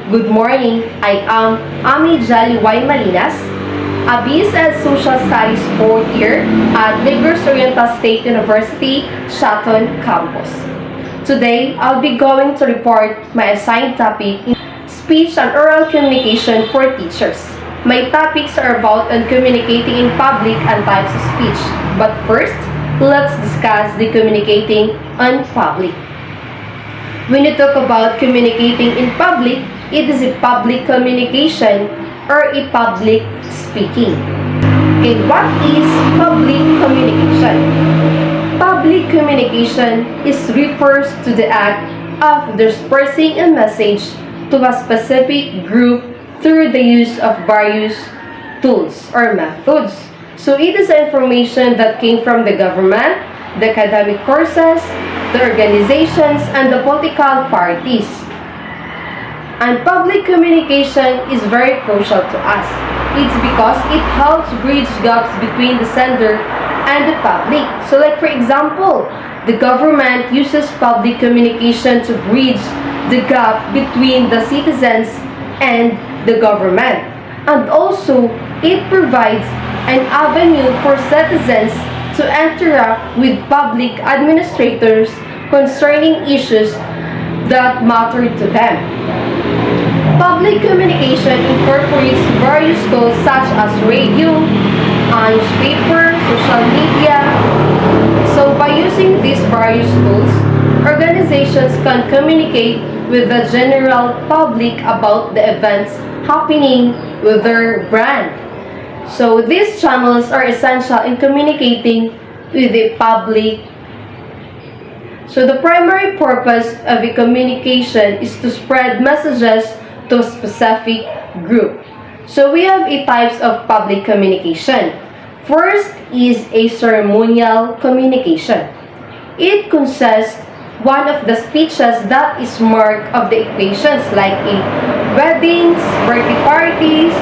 Good morning. I am Ami Jali Y. Malinas, a BSS Social Studies 4th year at Negros Oriental State University, Shaton Campus. Today, I'll be going to report my assigned topic in Speech and Oral Communication for Teachers. My topics are about on communicating in public and types of speech. But first, let's discuss the communicating on public. When you talk about communicating in public, it is a public communication or a public speaking. Okay, what is public communication? Public communication refers to the act of dispersing a message to a specific group through the use of various tools or methods. So it is information that came from the government, the academic courses, the organizations, and the political parties. And public communication is very crucial to us. It's because it helps bridge gaps between the sender and the public. So like for example, the government uses public communication to bridge the gap between the citizens and the government. And also, it provides an avenue for citizens to interact with public administrators concerning issues that matter to them. Public communication incorporates various tools such as radio, newspaper, social media. So by using these various tools, organizations can communicate with the general public about the events happening with their brand. So these channels are essential in communicating with the public. So the primary purpose of a communication is to spread messages to a specific group. So we have eight types of public communication. First is a ceremonial communication. It consists one of the speeches that is marked of the occasions like a weddings, birthday parties,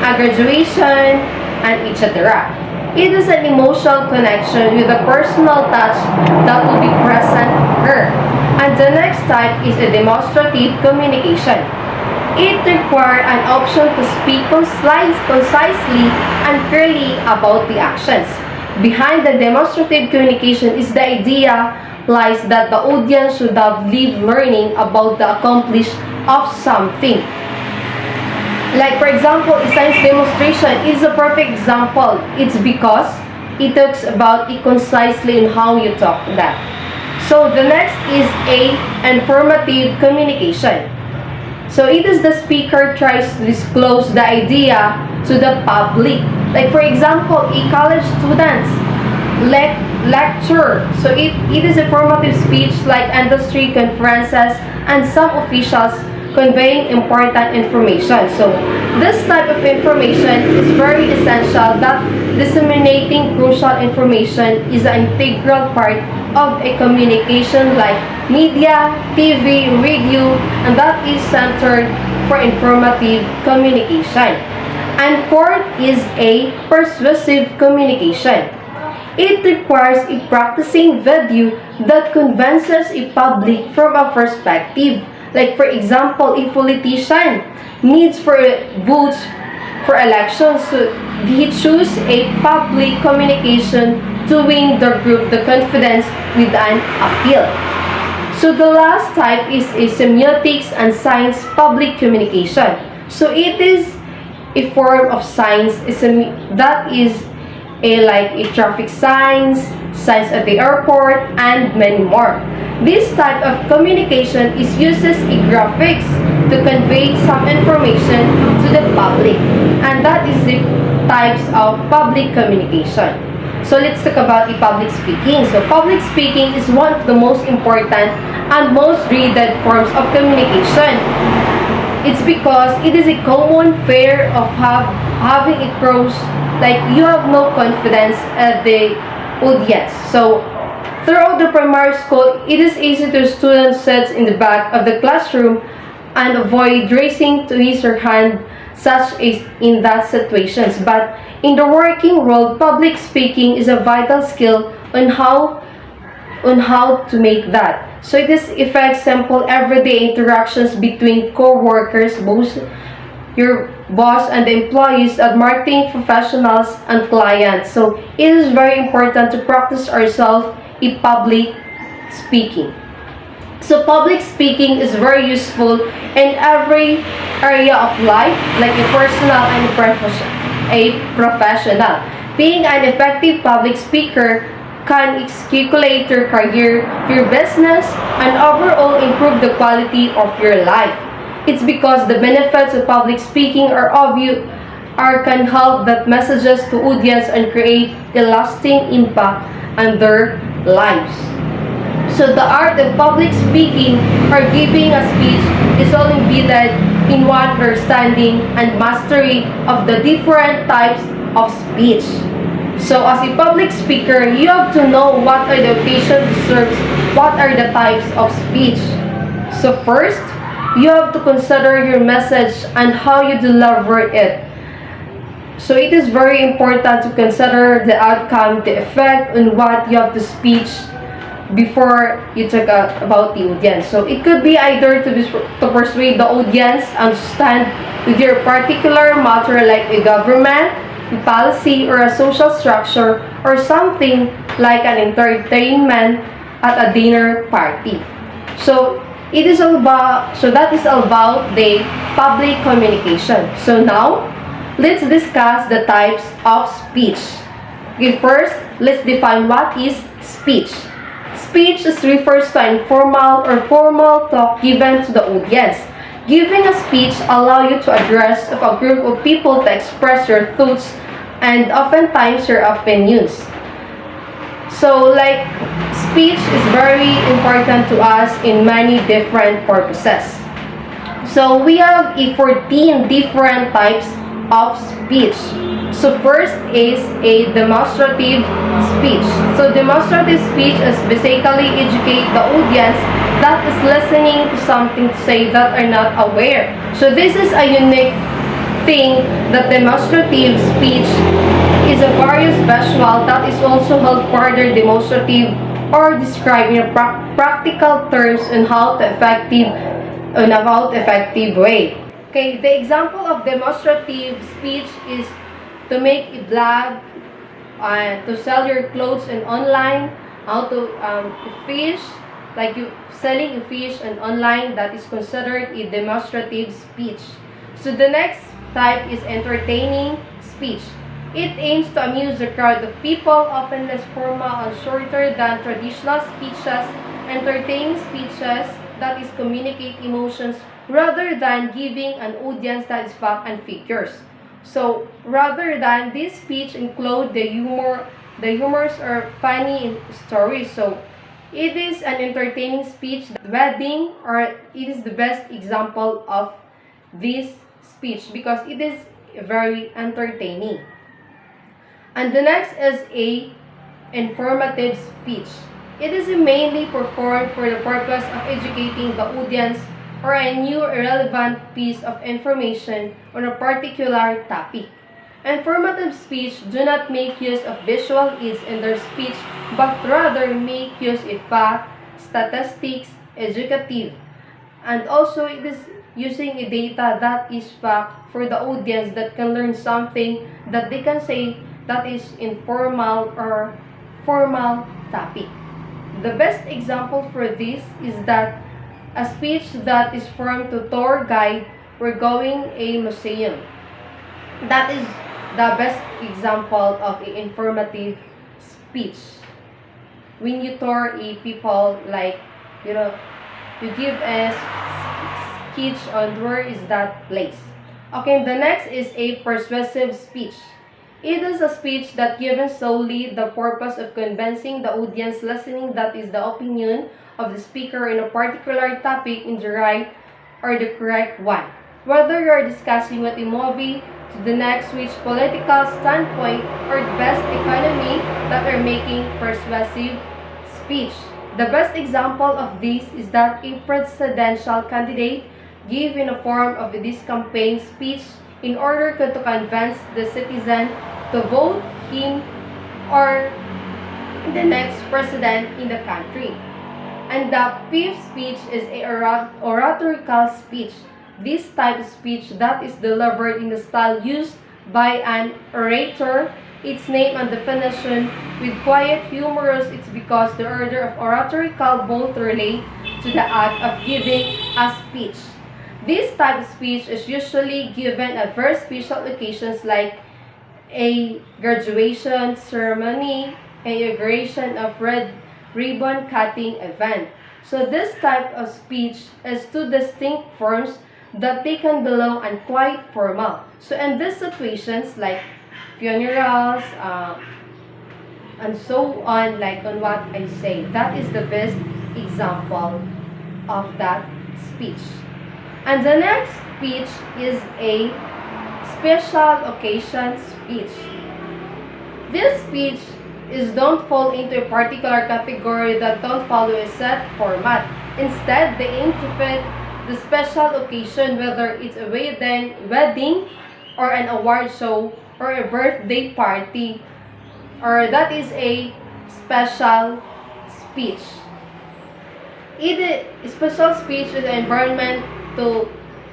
a graduation, and etc. It is an emotional connection with a personal touch that will be present here. And the next type is a demonstrative communication. It requires an option to speak concisely and clearly about the actions. Behind the demonstrative communication is the idea lies that the audience should have lived learning about the accomplishment of something. Like for example, a science demonstration is a perfect example. It's because it talks about it concisely in how you talk that. So the next is a informative communication. So it is the speaker tries to disclose the idea to the public. Like for example, a college students lecture. So it is a formative speech like industry conferences and some officials conveying important information. So this type of information is very essential that disseminating crucial information is an integral part of a communication like media, TV, radio, and that is centered for informative communication. And fourth is a persuasive communication. It requires a practicing video that convinces a public from a perspective. Like for example, a politician needs for votes for elections, so he choose a public communication to win the group the confidence with an appeal. So the last type is a semiotics and science public communication. So it is a form of science that is like a traffic signs, signs at the airport, and many more. This type of communication uses graphics to convey some information to the public, and that is the types of public communication. So let's talk about the public speaking. So public speaking is one of the most important and most readed forms of communication. It's because it is a common fear of having a cross, like you have no confidence at the audience. So throughout the primary school, it is easy to students sit in the back of the classroom and avoid raising to his or hand such as in that situations. But in the working world, public speaking is a vital skill on how to make that. So this affects simple everyday interactions between co-workers, both your boss and the employees, and marketing professionals and clients. So it is very important to practice ourselves in public speaking. So public speaking is very useful in every area of life, like a personal and a professional. Being an effective public speaker can calculate your career, your business, and overall improve the quality of your life. It's because the benefits of public speaking are obvious, are can help that messages to audience and create a lasting impact on their lives. So the art of public speaking or giving a speech is all embedded in one understanding and mastery of the different types of speech. So as a public speaker, you have to know what are the occasion deserves, what are the types of speech. So first, you have to consider your message and how you deliver it. So it is very important to consider the outcome, the effect on what you have to speak before you talk about the audience. So it could be either to persuade the audience understand with your particular matter, like a government, a policy, or a social structure, or something like an entertainment at a dinner party. So it is all about, so that is all about the public communication. So now let's discuss the types of speech. Okay, first let's define what is speech. Speech refers to informal or formal talk given to the audience. Giving a speech allows you to address a group of people to express your thoughts and oftentimes your opinions. So like speech is very important to us in many different purposes. So we have 14 different types of speech. So first is a demonstrative speech. So demonstrative speech is basically educate the audience that is listening to something to say that are not aware. So this is a unique thing that demonstrative speech is a various visual that is also held further demonstrative or described in a practical terms on how to effective way. Okay, the example of demonstrative speech is to make a blog, to sell your clothes and online, how to fish, like you selling a fish and online, that is considered a demonstrative speech. So the next type is entertaining speech. It aims to amuse the crowd of people, often less formal and shorter than traditional speeches. Entertaining speeches that is communicate emotions rather than giving an audience that is fact and figures. So rather than this speech include the humors are funny stories. So it is an entertaining speech. Wedding, or it is the best example of this speech because it is very entertaining. And the next is a informative speech. It is mainly performed for the purpose of educating the audience or a new irrelevant piece of information on a particular topic. Informative speech do not make use of visual aids in their speech, but rather make use of fact, statistics, educative, and also it is using a data that is fact for the audience that can learn something that they can say that is informal or formal topic. The best example for this is that a speech that is from to tour guide we're going a museum. That is the best example of an informative speech. When you tour a people, like you know, you give a sketch on where is that place. Okay, the next is a persuasive speech. It is a speech that given solely the purpose of convincing the audience listening that is the opinion of the speaker in a particular topic in the right or the correct one. Whether you are discussing what a movie to the next which political standpoint or the best economy that are making persuasive speech. The best example of this is that a presidential candidate gave in a form of this campaign speech in order to convince the citizen to vote him or the next president in the country. And the fifth speech is a oratorical speech. This type of speech that is delivered in the style used by an orator. Its name and definition with quiet humorous, it's because the order of oratorical both relate to the act of giving a speech. This type of speech is usually given at very special occasions like a graduation ceremony, a inauguration of red ribbon cutting event. So this type of speech is two distinct forms that they can belong and quite formal. So in these situations like funerals, and so on, like on what I say, that is the best example of that speech. And the next speech is a special occasion speech. This speech is don't fall into a particular category that don't follow a set format. Instead, they aim to fit the special occasion, whether it's a wedding or an award show or a birthday party, or that is a special speech. Special speech is an environment to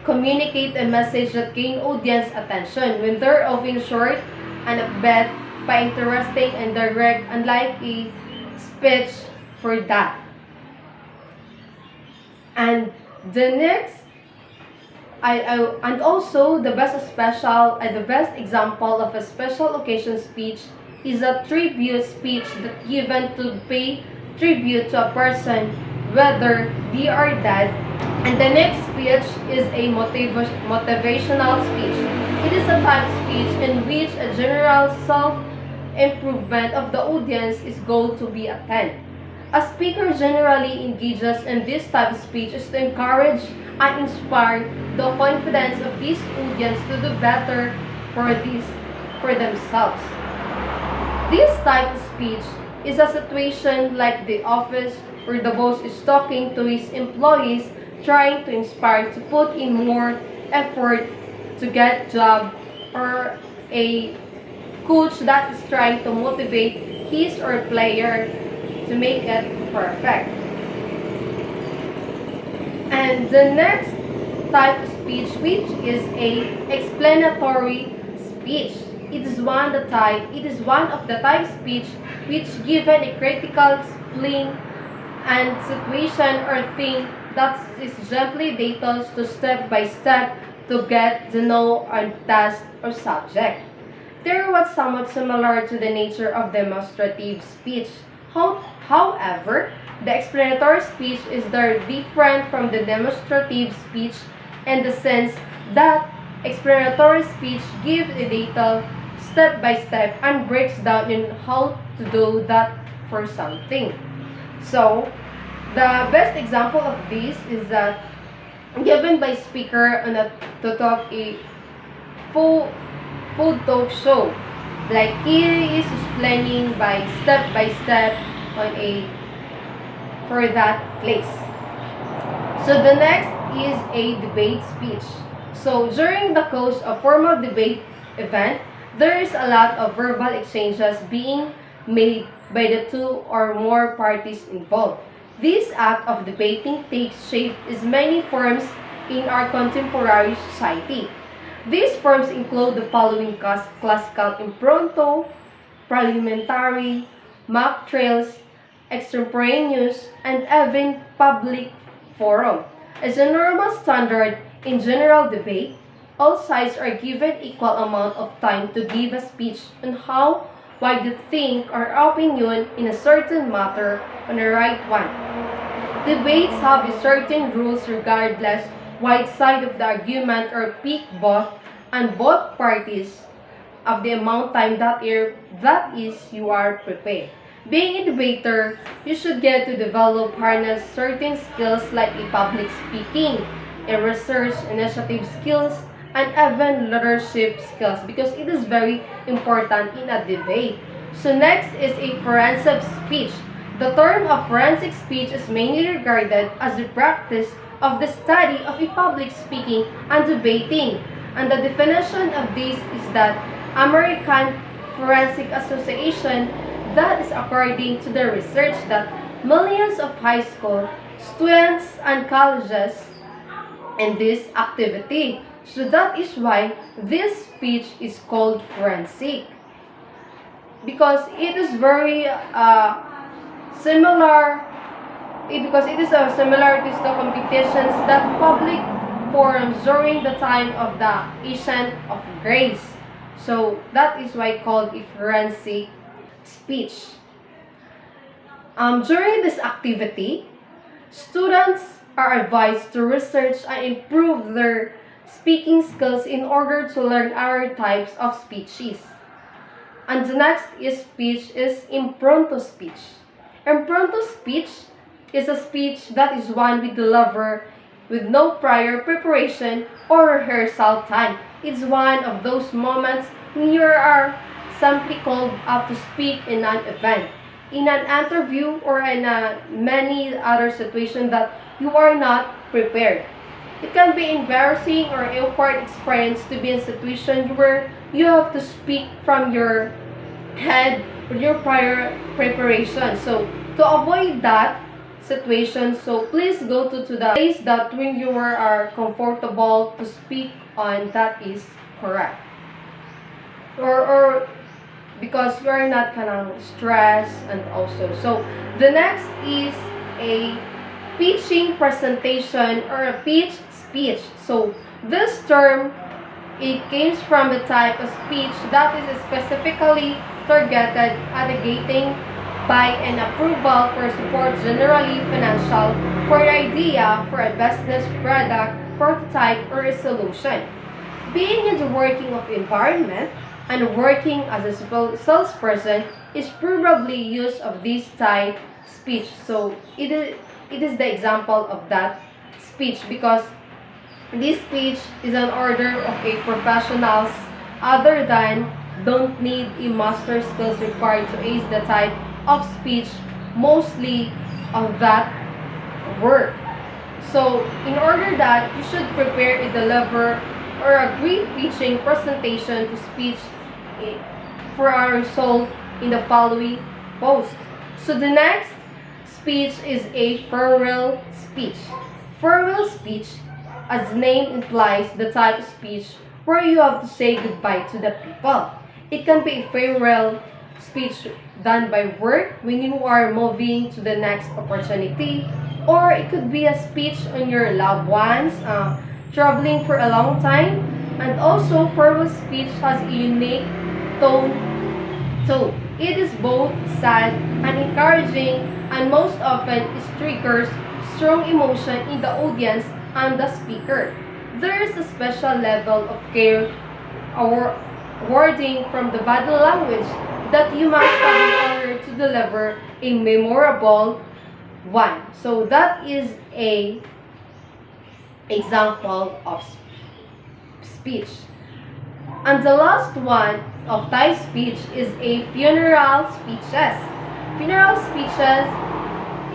communicate a message that gain audience attention when they're often short and upbeat, by interesting and direct, unlike a speech for that. And the next, and also the best example of a special occasion speech is a tribute speech that given to pay tribute to a person, whether they are dead. And the next speech is a motivational speech. It is a type of speech in which a general self-improvement of the audience is goal to be attained. A speaker generally engages in this type of speech is to encourage and inspire the confidence of this audience to do better for themselves. This type of speech is a situation like the office where the boss is talking to his employees, trying to inspire to put in more effort to get job, or a coach that is trying to motivate his or player to make it perfect. And the next type of speech, which is a explanatory speech. It is one of the type speech which given a critical explain and situation or thing that is gently details to step by step to get to know a task or subject. They are what somewhat similar to the nature of demonstrative speech. However, the explanatory speech is very different from the demonstrative speech in the sense that explanatory speech gives a detail step by step and breaks down in how to do that for something. So, the best example of this is that given by speaker on a to talk a food talk show. Like he is explaining by step on a for that place. So the next is a debate speech. So during the course of formal debate event, there is a lot of verbal exchanges being made by the two or more parties involved. This act of debating takes shape in many forms in our contemporary society. These forms include the following classical impromptu, parliamentary, mock trials, extemporaneous, and even public forum. As a normal standard in general debate, all sides are given equal amount of time to give a speech on how why they think or opinion in a certain matter on the right one. Debates have a certain rules regardless which side of the argument or pick both and both parties of the amount time that is you are prepared. Being a debater, you should get to develop harness certain skills like a public speaking, a research initiative skills, and even leadership skills because it is very important in a debate. So next is a forensic speech. The term of forensic speech is mainly regarded as the practice of the study of a public speaking and debating. And the definition of this is that American Forensic Association that is according to the research that millions of high school students and colleges in this activity. So that is why this speech is called forensic, because it is very similar because it is a similarities to competitions that public forums during the time of the Ancient of Grace. So that is why called a forensic speech. During this activity, students are advised to research and improve their speaking skills in order to learn other types of speeches. And the next speech is impromptu speech. Impromptu speech is a speech that is one we deliver with no prior preparation or rehearsal time. It's one of those moments when you are simply called up to speak in an event, in an interview, or in many other situations that you are not prepared. It can be embarrassing or awkward experience to be in a situation where you have to speak from your head with your prior preparation. So to avoid that situation, so please go to the place that when you are comfortable to speak on, that is correct. Or because you are not kind of stressed, and also so the next is a pitching presentation or a pitch speech. So this term, it comes from the type of speech that is specifically targeted at getting by an approval for support, generally financial, for an idea for a business product, prototype, or a solution. Being in the working of environment and working as a salesperson is probably use of this type speech. So it is the example of that speech, because this speech is an order of a professionals other than don't need a master skills required to ace the type of speech mostly of that work. So in order that you should prepare a deliver or a great pitching presentation to speech for our result in the following post. So the next speech is a farewell speech. Farewell speech, as name implies, the type of speech where you have to say goodbye to the people. It can be a farewell speech done by work when you are moving to the next opportunity, or it could be a speech on your loved ones traveling for a long time. And also, farewell speech has a unique tone too. It is both sad and encouraging, and most often it triggers strong emotion in the audience and the speaker. There is a special level of care or wording from the body language that you must have in order to deliver a memorable one. So that is a example of speech. And the last one of Thai speech is a funeral speeches. Funeral speeches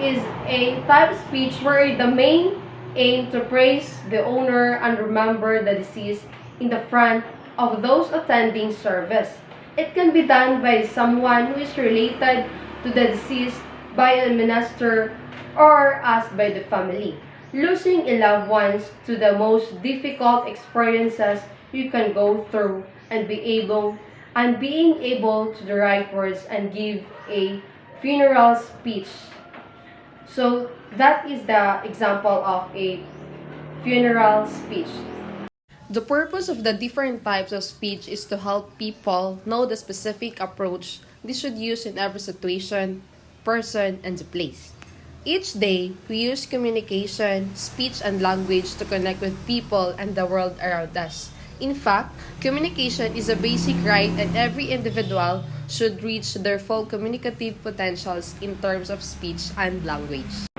is a type of speech where the main aim to praise the owner and remember the deceased in the front of those attending service. It can be done by someone who is related to the deceased, by a minister, or asked by the family. Losing a loved ones to the most difficult experiences you can go through, and being able to the right words and give a funeral speech. So that is the example of a funeral speech. The purpose of the different types of speech is to help people know the specific approach they should use in every situation, person, and place. Each day, we use communication, speech, and language to connect with people and the world around us. In fact, communication is a basic right, and every individual should reach their full communicative potentials in terms of speech and language.